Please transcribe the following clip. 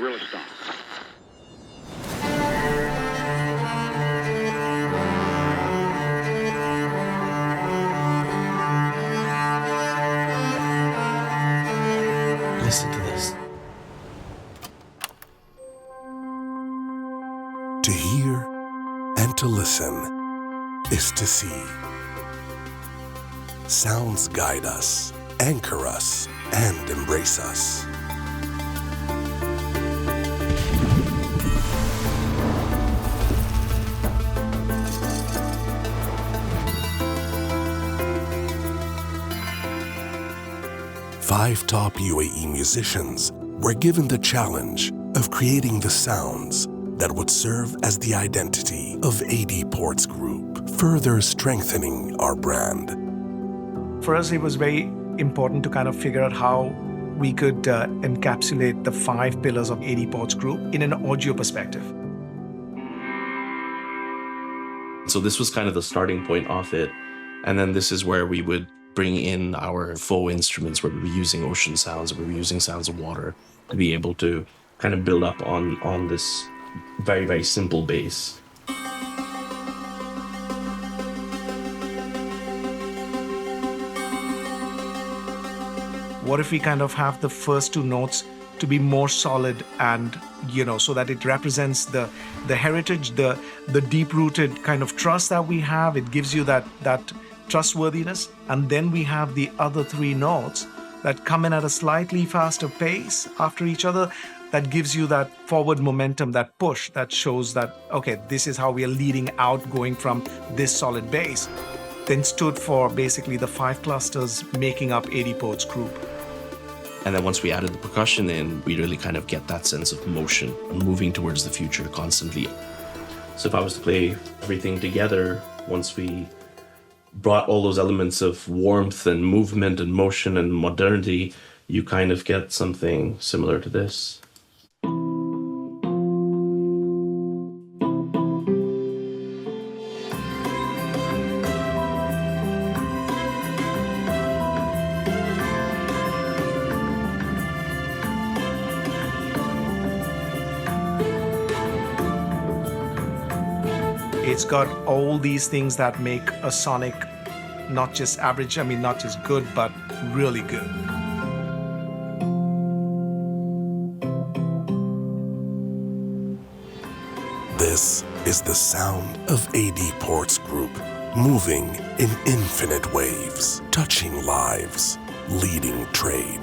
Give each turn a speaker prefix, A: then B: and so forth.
A: really stunk.
B: Listen to this.
C: To hear and to listen is to see. Sounds guide us, anchor us, and embrace us. Five top UAE musicians were given the challenge of creating the sounds that would serve as the identity of AD Ports Group, further strengthening our brand.
D: For us, it was very important to kind of figure out how we could encapsulate the 5 pillars of AD Ports Group in an audio perspective.
B: So this was kind of the starting point of it. And then this is where we would bring in our faux instruments, where we were using ocean sounds, where we were using sounds of water to be able to kind of build up on this very, very simple bass.
D: What if we kind of have the first 2 notes to be more solid and, so that it represents the heritage, the deep-rooted kind of trust that we have. It gives you that trustworthiness. And then we have the other 3 notes that come in at a slightly faster pace after each other. That gives you that forward momentum, that push, that shows that, okay, this is how we are leading out, going from this solid base. Then stood for basically the 5 clusters making up AD Ports Group.
B: And then once we added the percussion in, we really kind of get that sense of motion and moving towards the future constantly. So if I was to play everything together, once we brought all those elements of warmth and movement and motion and modernity, you kind of get something similar to this.
D: It's got all these things that make a sonic not just average, not just good, but really good.
C: This is the sound of AD Ports Group, moving in infinite waves, touching lives, leading trade.